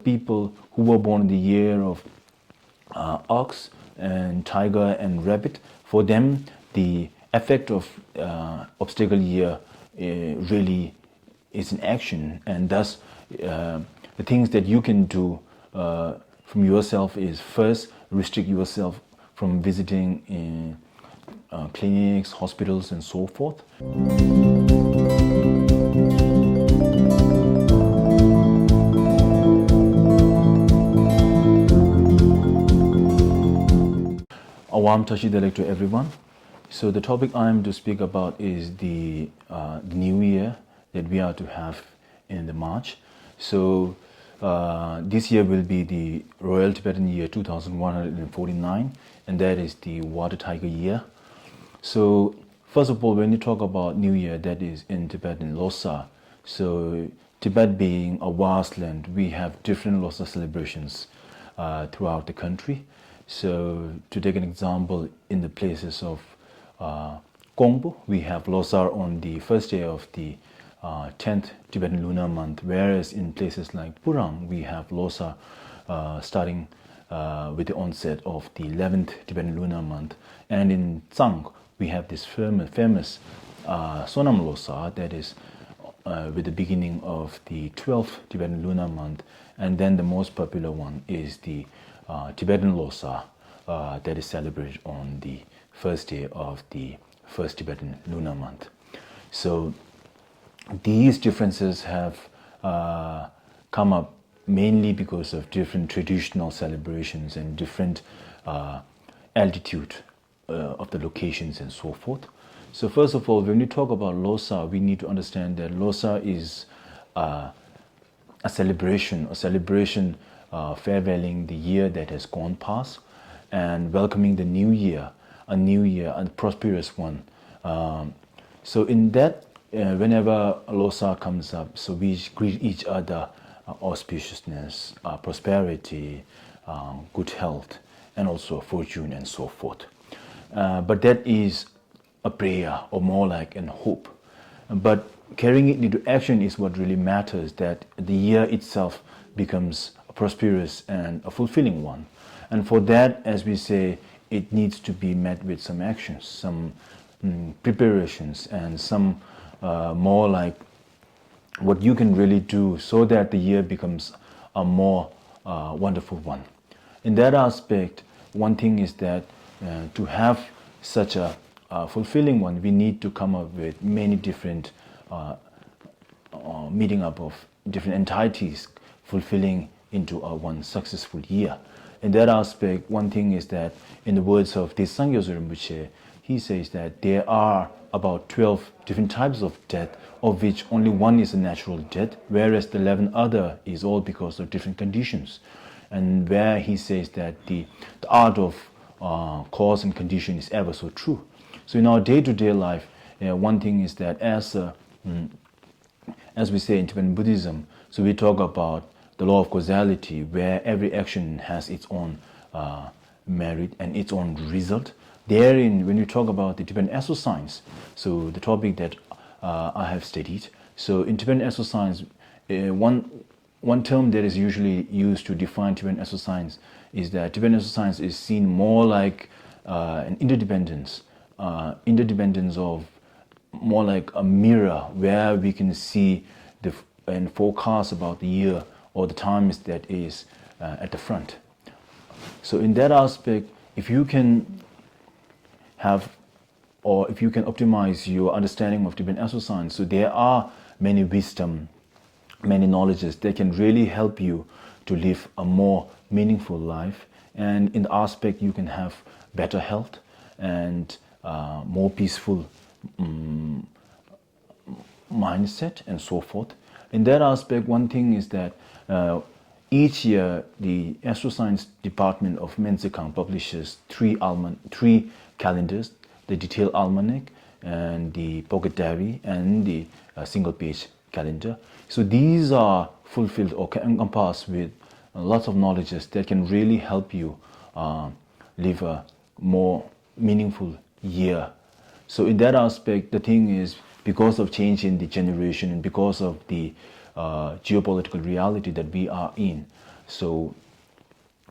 people who were born in the year of ox and tiger and rabbit, for them the effect of obstacle year really is in action, and thus the things that you can do from yourself is first restrict yourself from visiting in clinics, hospitals and so forth. A warm Tashidalek to everyone. So the topic I am to speak about is the New Year that we are to have in the March. So this year will be the Royal Tibetan Year 2149, and that is the Water Tiger Year. So first of all, when you talk about New Year, that is in Tibetan Lausa. So Tibet being a vast land, we have different Lausa celebrations throughout the country. So to take an example, in the places of Kongpo, we have Lausa on the first day of the 10th Tibetan lunar month, whereas in places like Purang, we have Lausa starting with the onset of the 11th Tibetan lunar month. And in Tsang, we have this famous Sonam Lausa, that is with the beginning of the 12th Tibetan lunar month. And then the most popular one is the Tibetan Lausa that is celebrated on the first day of the first Tibetan lunar month. So these differences have come up mainly because of different traditional celebrations and different altitude of the locations and so forth. So first of all, when we talk about Lausa, we need to understand that Lausa is a celebration farewelling the year that has gone past and welcoming the new year, a prosperous one. So in that, whenever Lausa comes up, so we greet each other auspiciousness, prosperity, good health, and also fortune and so forth. But that is a prayer, or more like an hope. But carrying it into action is what really matters, that the year itself becomes a prosperous and a fulfilling one. And for that, as we say, it needs to be met with some actions, some preparations, and some more like what you can really do so that the year becomes a more wonderful one. In that aspect, one thing is that to have such a fulfilling one, we need to come up with many different meeting up of different entities fulfilling into one successful year. In that aspect, one thing is that in the words of Tenzin Loden, he says that there are about 12 different types of death, of which only one is a natural death, whereas the 11 other is all because of different conditions. And where he says that the art of cause and condition is ever so true. So in our day-to-day life, one thing is that as we say in Tibetan Buddhism, so we talk about the law of causality, where every action has its own merit and its own result. Therein, when you talk about the Tibetan Astro-Science, so the topic that I have studied, so in Tibetan Astro-Science, one term that is usually used to define Tibetan Astro-Science is that Tibetan Astro-Science is seen more like an interdependence of more like a mirror, where we can see and forecast about the year or the times that is at the front. So in that aspect, if you can have, or if you can optimize your understanding of Tibetan Astro-Science, so there are many wisdom, many knowledges that can really help you to live a more meaningful life, and in the aspect you can have better health and more peaceful mindset and so forth. In that aspect, one thing is that each year the Astro-Science Department of Men-Tsee-Khang publishes three calendars, the detailed almanac and the pocket diary and the single page calendar. So these are fulfilled or encompassed with lots of knowledges that can really help you live a more meaningful year. So in that aspect, the thing is, because of change in the generation and because of the geopolitical reality that we are in, So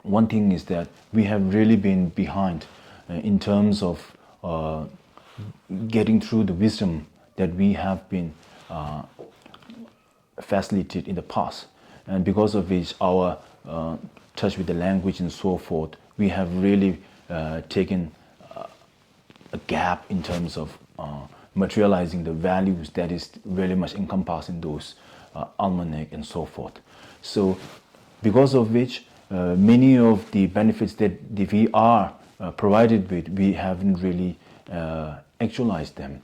one thing is that we have really been behind in terms of getting through the wisdom that we have been facilitated in the past, and because of which our touch with the language and so forth, we have really taken a gap in terms of materializing the values that is very much encompassed in those almanac and so forth. So because of which many of the benefits that we are provided with, we haven't really actualized them.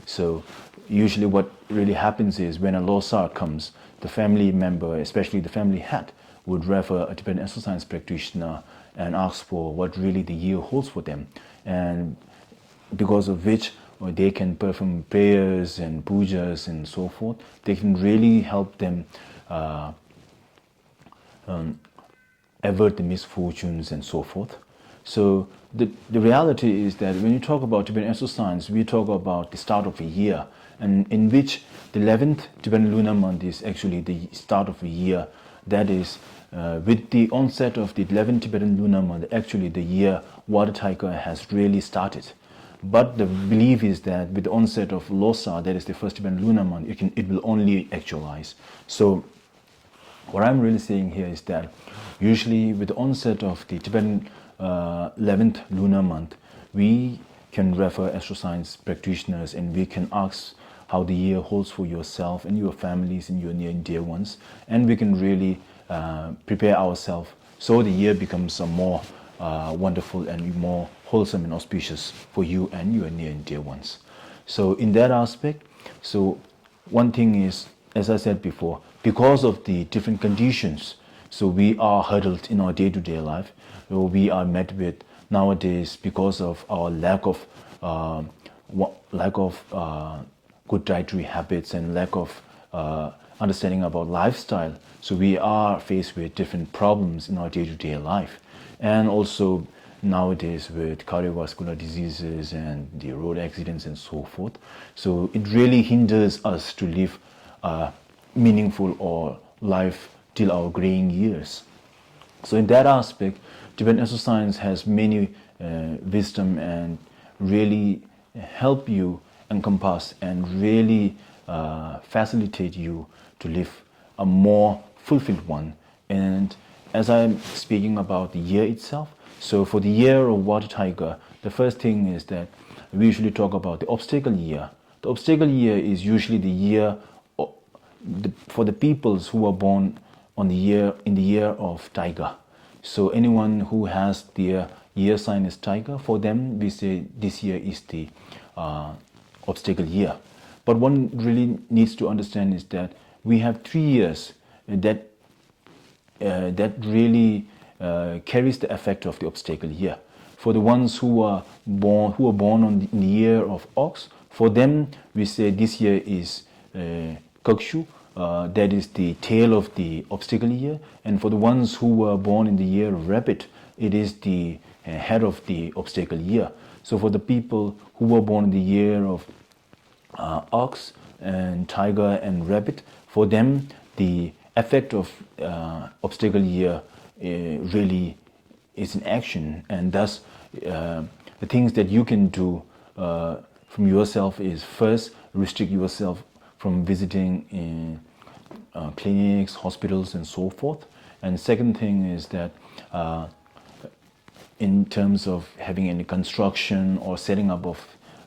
So usually what really happens is when a Lausa comes, the family member, especially the family head, would refer a Tibetan Astro-Science practitioner and ask for what really the year holds for them. And because of which they can perform prayers and pujas and so forth, they can really help them avert the misfortunes and so forth. So the reality is that when you talk about Tibetan Astro-Science, we talk about the start of a year, and in which the 11th Tibetan lunar month is actually the start of a year. That is, with the onset of the 11th Tibetan lunar month, actually the year Water Tiger has really started. But the belief is that with the onset of Lausa, that is the first Tibetan lunar month, it will only actualize. So what I'm really saying here is that usually with the onset of the Tibetan 11th lunar month, we can refer astro-science practitioners and we can ask how the year holds for yourself and your families and your near and dear ones, and we can really prepare ourselves so the year becomes a more wonderful and more wholesome and auspicious for you and your near and dear ones. So in that aspect, so one thing is, as I said before, because of the different conditions, so we are hurdled in our day-to-day life. We are met with nowadays, because of our lack of good dietary habits and lack of understanding about lifestyle. So we are faced with different problems in our day-to-day life, and also nowadays with cardiovascular diseases and the road accidents and so forth. So it really hinders us to live a meaningful or life till our graying years. So in that aspect, Tibetan Astro-Science has many wisdom and really help you encompass and really facilitate you to live a more fulfilled one. And as I'm speaking about the year itself, so for the year of Water Tiger, the first thing is that we usually talk about the obstacle year. The obstacle year is usually the year for the peoples who are born on in the year of Tiger. So anyone who has their year sign is Tiger, for them we say this year is the obstacle year. But one really needs to understand is that we have 3 years that really carries the effect of the obstacle year. For the ones who are born in the year of Ox, for them we say this year is Kakshu, that is the tail of the obstacle year. And for the ones who were born in the year of Rabbit, it is the head of the obstacle year. So for the people who were born in the year of Ox and Tiger and Rabbit, for them the effect of obstacle year really is in action, and thus the things that you can do from yourself is first restrict yourself from visiting in clinics, hospitals and so forth. And second thing is that in terms of having any construction or setting up of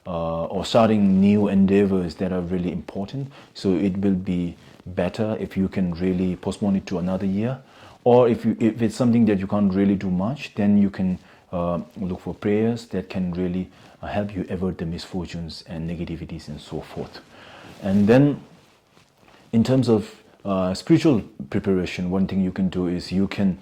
or starting new endeavors that are really important, so it will be better if you can really postpone it to another year. Or if it's something that you can't really do much, then you can look for prayers that can really help you avert the misfortunes and negativities and so forth. And then in terms of spiritual preparation, one thing you can do is you can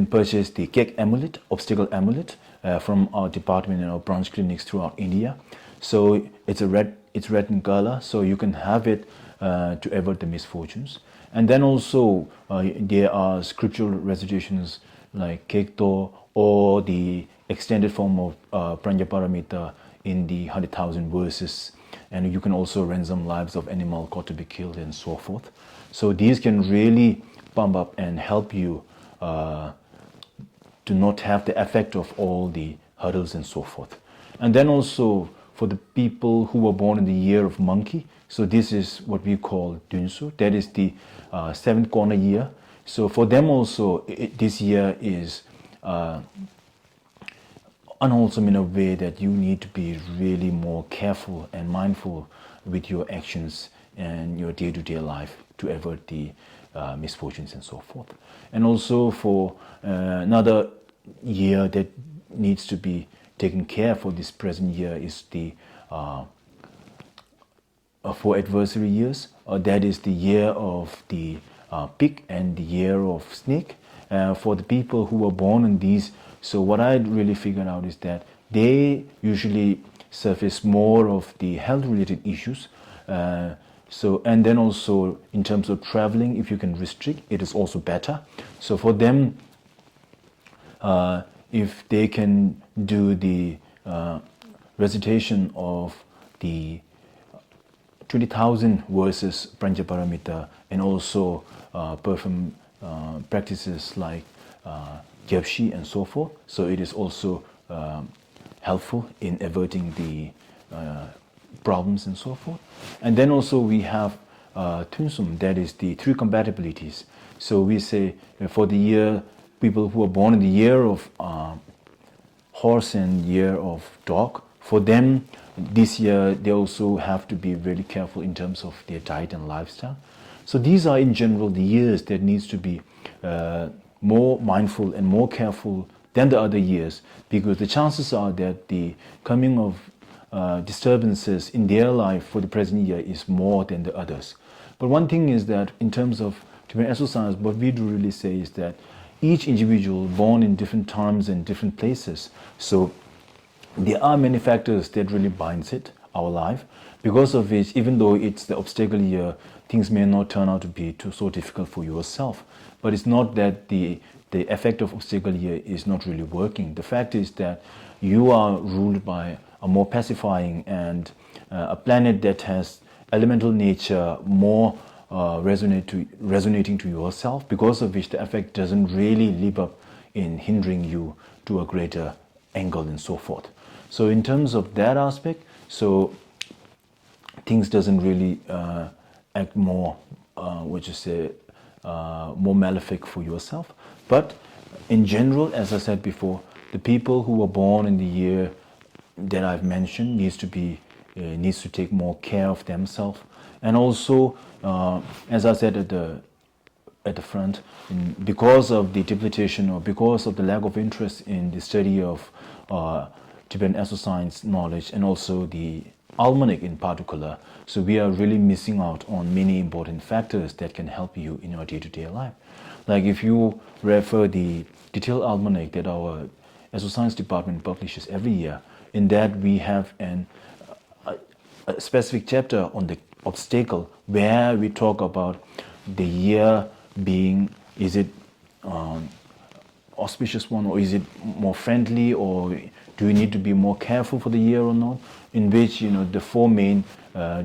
purchase the Kek amulet, obstacle amulet, from our department and our branch clinics throughout India. So it's red in color, so you can have it to avert the misfortunes. And then also there are scriptural recitations like Kekto or the extended form of Pranyaparamita in the 100,000 verses. And you can also ransom lives of animal caught to be killed and so forth. So these can really pump up and help you to not have the effect of all the hurdles and so forth. And then also for the people who were born in the year of monkey, so this is what we call Dunsu, that is the seventh corner year. So for them also, this year is unwholesome in a way that you need to be really more careful and mindful with your actions and your day-to-day life to avert the misfortunes and so forth. And also for another year that needs to be taken care for this present year is the 4 adversary years. That is the year of the pig and the year of snake. For the people who were born in these, so what I really figured out is that they usually surface more of the health-related issues. And then also in terms of traveling, if you can restrict, it is also better. So for them, if they can do the recitation of the 20,000 verses Pranjaparamita and also perform practices like Gyapshi and so forth, so it is also helpful in averting the problems and so forth. And then also we have Tunsum, that is the 3 compatibilities. So we say for the year, people who are born in the year of horse and year of dog, for them this year they also have to be very careful in terms of their diet and lifestyle. So these are in general the years that needs to be more mindful and more careful than the other years, because the chances are that the coming of disturbances in their life for the present year is more than the others. But one thing is that in terms of Tibetan Astro-Science, what we do really say is that each individual born in different times and different places, so there are many factors that really binds it, our life, because of which, even though it's the obstacle year, things may not turn out to be so difficult for yourself. But it's not that the effect of obstacle year is not really working. The fact is that you are ruled by a more pacifying and a planet that has elemental nature more resonating to yourself, because of which the effect doesn't really live up in hindering you to a greater angle and so forth. So in terms of that aspect, so things doesn't really act more, more malefic for yourself. But in general, as I said before, the people who were born in the year that I've mentioned needs to take more care of themselves. And also, as I said at the front, because of the debilitation or because of the lack of interest in the study of Tibetan Astro-Science knowledge and also the almanac in particular, so we are really missing out on many important factors that can help you in your day-to-day life. Like if you refer the detailed almanac that our Astro-Science department publishes every year, in that we have a specific chapter on the obstacle where we talk about the year being, is it auspicious one, or is it more friendly, or do we need to be more careful for the year or not, in which the 4 main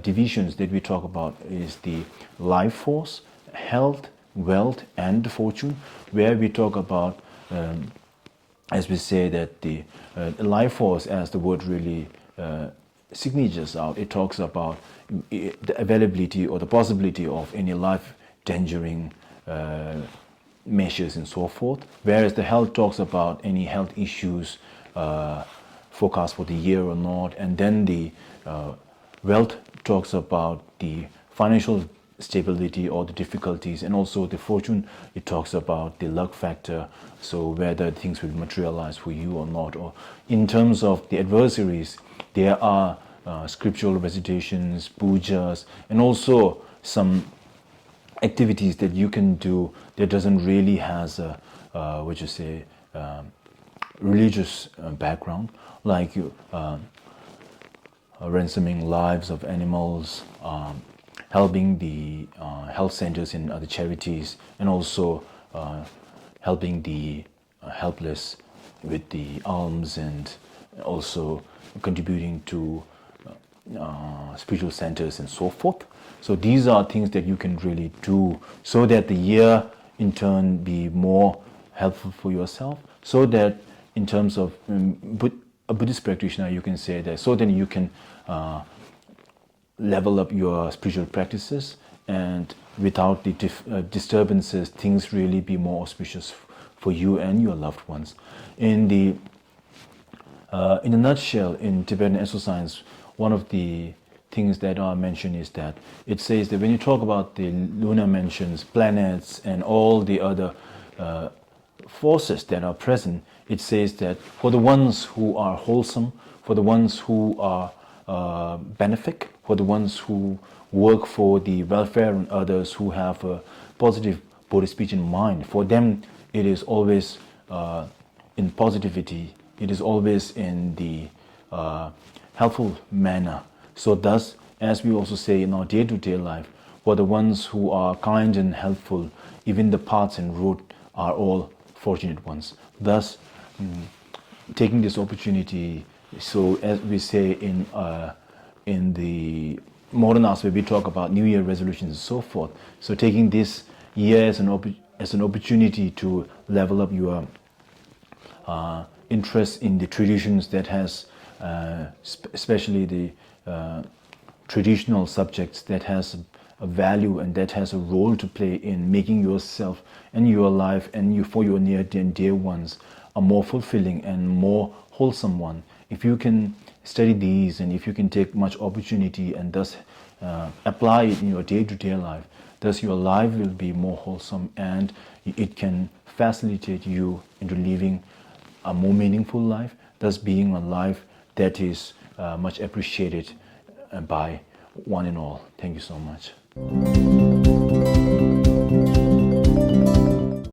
divisions that we talk about is the life force, health, wealth and the fortune, where we talk about as we say that the life force, as the word really signatures out, it talks about the availability or the possibility of any life-endangering measures and so forth, whereas the health talks about any health issues, forecast for the year or not, and then the wealth talks about the financial stability or the difficulties, and also the fortune, it talks about the luck factor, so whether things will materialize for you or not. Or in terms of the adversaries, there are scriptural recitations, pujas, and also some activities that you can do that doesn't really has a religious background, like ransoming lives of animals, helping the health centers and other charities, and also helping the helpless with the alms, and also contributing to spiritual centers and so forth. So these are things that you can really do so that the year in turn be more helpful for yourself, so that in terms of a Buddhist practitioner, you can say that, so then you can level up your spiritual practices, and without the disturbances, things really be more auspicious for you and your loved ones. In a nutshell, in Tibetan Astro-Science, one of the things that are mentioned is that it says that when you talk about the lunar mansions, planets, and all the other forces that are present, it says that for the ones who are wholesome, for the ones who are benefic, for the ones who work for the welfare of others, who have a positive Buddhist speech in mind, for them it is always in positivity, it is always in the helpful manner. So thus, as we also say in our day-to-day life, for the ones who are kind and helpful, even the paths and route are all fortunate ones. Thus, taking this opportunity, so as we say in the modern aspect, we talk about New Year resolutions and so forth. So taking this year as an opportunity to level up your interest in the traditions that has, especially the traditional subjects that has a value and that has a role to play in making yourself and your life and you for your near and dear ones a more fulfilling and more wholesome one. If you can study these, and if you can take much opportunity and thus apply it in your day-to-day life, thus your life will be more wholesome, and it can facilitate you into living a more meaningful life, thus being a life that is much appreciated by one and all. Thank you so much.